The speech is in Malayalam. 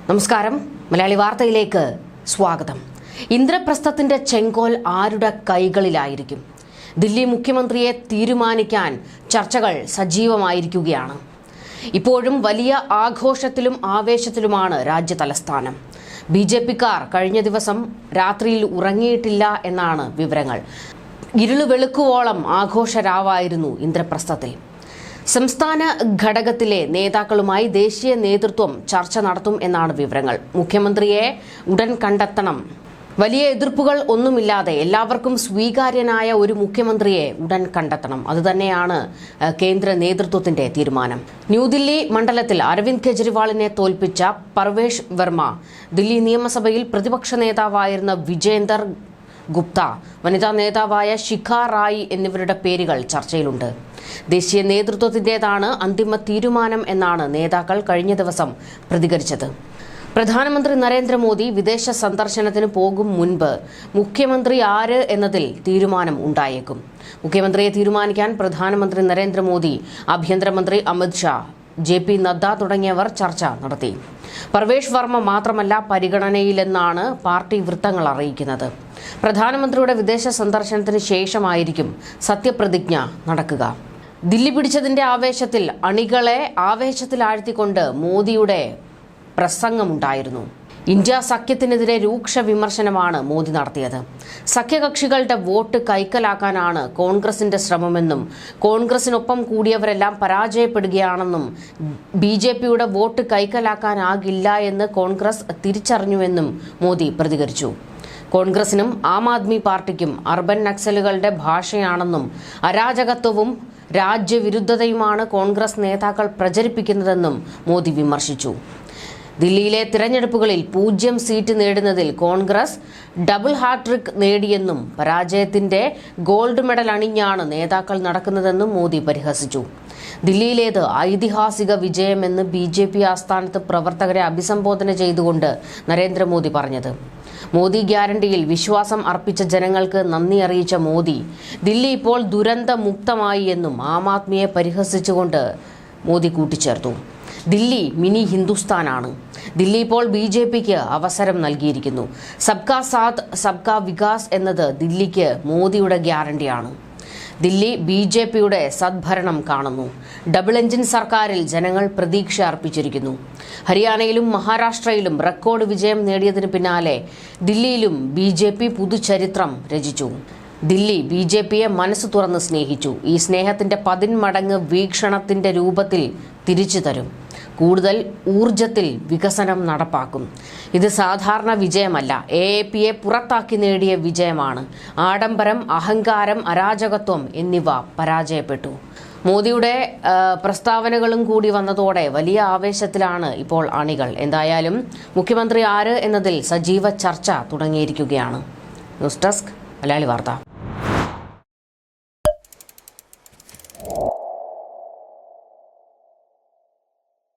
നമസ്കാരം. മലയാളി വാർത്തയിലേക്ക് സ്വാഗതം. ഇന്ദ്രപ്രസ്ഥത്തിന്റെ ചെങ്കോൽ ആരുടെ കൈകളിലായിരിക്കും? ദില്ലി മുഖ്യമന്ത്രിയെ തീരുമാനിക്കാൻ ചർച്ചകൾ സജീവമായിരിക്കുകയാണ്. ഇപ്പോഴും വലിയ ആഘോഷത്തിലും ആവേശത്തിലുമാണ് രാജ്യ തലസ്ഥാനം. BJPക്കാർ കഴിഞ്ഞ ദിവസം രാത്രിയിൽ ഉറങ്ങിയിട്ടില്ല എന്നാണ് വിവരങ്ങൾ. ഇരുള് വെളുക്കുവോളം ആഘോഷരാവായിരുന്നു ഇന്ദ്രപ്രസ്ഥത്തിൽ. സംസ്ഥാന ഘടകത്തിലെ നേതാക്കളുമായി ദേശീയ നേതൃത്വം ചർച്ച നടത്തും എന്നാണ് വിവരങ്ങൾ. മുഖ്യമന്ത്രിയെ ഉടൻ കണ്ടെത്തണം. വലിയ എതിർപ്പുകൾ ഒന്നുമില്ലാതെ എല്ലാവർക്കും സ്വീകാര്യനായ ഒരു മുഖ്യമന്ത്രിയെ ഉടൻ കണ്ടെത്തണം. അതുതന്നെയാണ് കേന്ദ്ര നേതൃത്വത്തിന്റെ തീരുമാനം. ന്യൂദില്ലി മണ്ഡലത്തിൽ അരവിന്ദ് കെജ്രിവാളിനെ തോൽപ്പിച്ച പർവേഷ് വർമ്മ, ദില്ലി നിയമസഭയിൽ പ്രതിപക്ഷ നേതാവായിരുന്ന വിജേന്ദർ ഗുപ്ത, വനിതാ നേതാവായ ശിഖ റായി എന്നിവരുടെ പേരുകൾ ചർച്ചയിലുണ്ട്. ദേശീയ നേതൃത്വത്തിന്റേതാണ് അന്തിമ തീരുമാനം എന്നാണ് നേതാക്കൾ കഴിഞ്ഞ ദിവസം പ്രതികരിച്ചത്. പ്രധാനമന്ത്രി നരേന്ദ്രമോദി വിദേശ സന്ദർശനത്തിന് പോകും മുൻപ് മുഖ്യമന്ത്രി ആര് എന്നതിൽ തീരുമാനം ഉണ്ടായേക്കും. മുഖ്യമന്ത്രിയെ തീരുമാനിക്കാൻ പ്രധാനമന്ത്രി നരേന്ദ്രമോദി, ആഭ്യന്തരമന്ത്രി അമിത് ഷാ, JP നദ്ദ തുടങ്ങിയവർ ചർച്ച നടത്തി. പർവേഷ് വർമ്മ മാത്രമല്ല പരിഗണനയിലെന്നാണ് പാർട്ടി വൃത്തങ്ങൾ അറിയിക്കുന്നത്. പ്രധാനമന്ത്രിയുടെ വിദേശ സന്ദർശനത്തിന് ശേഷമായിരിക്കും സത്യപ്രതിജ്ഞ നടക്കുക. ദില്ലി പിടിച്ചതിന്റെ ആവേശത്തിൽ അണികളെ ആവേശത്തിലാഴ്ത്തിക്കൊണ്ട് മോദിയുടെ പ്രസംഗമുണ്ടായിരുന്നു. ഇന്ത്യ സഖ്യത്തിനെതിരെ രൂക്ഷ വിമർശനമാണ് മോദി നടത്തിയത്. സഖ്യകക്ഷികളുടെ വോട്ട് കൈക്കലാക്കാനാണ് കോൺഗ്രസിന്റെ ശ്രമമെന്നും കോൺഗ്രസിനൊപ്പം കൂടിയവരെല്ലാം പരാജയപ്പെടുകയാണെന്നും BJPയുടെ വോട്ട് കൈക്കലാക്കാനാകില്ല എന്ന് കോൺഗ്രസ് തിരിച്ചറിഞ്ഞുവെന്നും മോദി പ്രതികരിച്ചു. കോൺഗ്രസിനും ആം ആദ്മി പാർട്ടിക്കും അർബൻ നക്സലുകളുടെ ഭാഷയാണെന്നും അരാജകത്വവും രാജ്യവിരുദ്ധതയുമാണ് കോൺഗ്രസ് നേതാക്കൾ പ്രചരിപ്പിക്കുന്നതെന്നും മോദി വിമർശിച്ചു. ദില്ലിയിലെ തിരഞ്ഞെടുപ്പുകളിൽ 0 സീറ്റ് നേടുന്നതിൽ കോൺഗ്രസ് ഡബിൾ ഹാട്രിക് നേടിയെന്നും പരാജയത്തിന്റെ ഗോൾഡ് മെഡൽ അണിഞ്ഞാണ് നേതാക്കൾ നടക്കുന്നതെന്നും മോദി പരിഹസിച്ചു. ദില്ലിയിലേത് ഐതിഹാസിക വിജയമെന്ന് BJP ആസ്ഥാനത്ത് പ്രവർത്തകരെ അഭിസംബോധന ചെയ്തുകൊണ്ട് നരേന്ദ്രമോദി പറഞ്ഞത്. മോദി ഗ്യാരണ്ടിയിൽ വിശ്വാസം അർപ്പിച്ച ജനങ്ങൾക്ക് നന്ദി അറിയിച്ച മോദി, ദില്ലി ഇപ്പോൾ ദുരന്ത മുക്തമായി എന്നും ആം ആദ്മിയെ പരിഹസിച്ചുകൊണ്ട് മോദി കൂട്ടിച്ചേർത്തു. ദില്ലി മിനി ഹിന്ദുസ്ഥാനാണ്. ദില്ലി ഇപ്പോൾ BJPക്ക് അവസരം നൽകിയിരിക്കുന്നു. സബ്കാ സാത്ത് സബ്കാ വികാസ് എന്നത് ദില്ലിക്ക് മോദിയുടെ ഗ്യാരണ്ടിയാണ്. ദില്ലി BJPയുടെ സദ്ഭരണം കാണുന്നു. ഡബിൾ എഞ്ചിൻ സർക്കാരിൽ ജനങ്ങൾ പ്രതീക്ഷ അർപ്പിച്ചിരിക്കുന്നു. ഹരിയാനയിലും മഹാരാഷ്ട്രയിലും റെക്കോർഡ് വിജയം നേടിയതിന് പിന്നാലെ ദില്ലിയിലും BJP പുതുചരിത്രം രചിച്ചു. ദില്ലി BJPയെ മനസ്സ് തുറന്ന് സ്നേഹിച്ചു. ഈ സ്നേഹത്തിന്റെ 10 മടങ്ങ് വീക്ഷണത്തിന്റെ രൂപത്തിൽ തിരിച്ചു തരും. കൂടുതൽ ഊർജത്തിൽ വികസനം നടപ്പാക്കും. ഇത് സാധാരണ വിജയമല്ല, AAPയെ പുറത്താക്കി നേടിയ വിജയമാണ്. ആഡംബരം, അഹങ്കാരം, അരാജകത്വം എന്നിവ പരാജയപ്പെട്ടു. മോദിയുടെ പ്രസ്താവനകളും കൂടി വന്നതോടെ വലിയ ആവേശത്തിലാണ് ഇപ്പോൾ അണികൾ. എന്തായാലും മുഖ്യമന്ത്രി ആര് എന്നതിൽ സജീവ ചർച്ച തുടങ്ങിയിരിക്കുകയാണ്. ന്യൂസ് ഡെസ്ക്, മലയാളി വാർത്ത.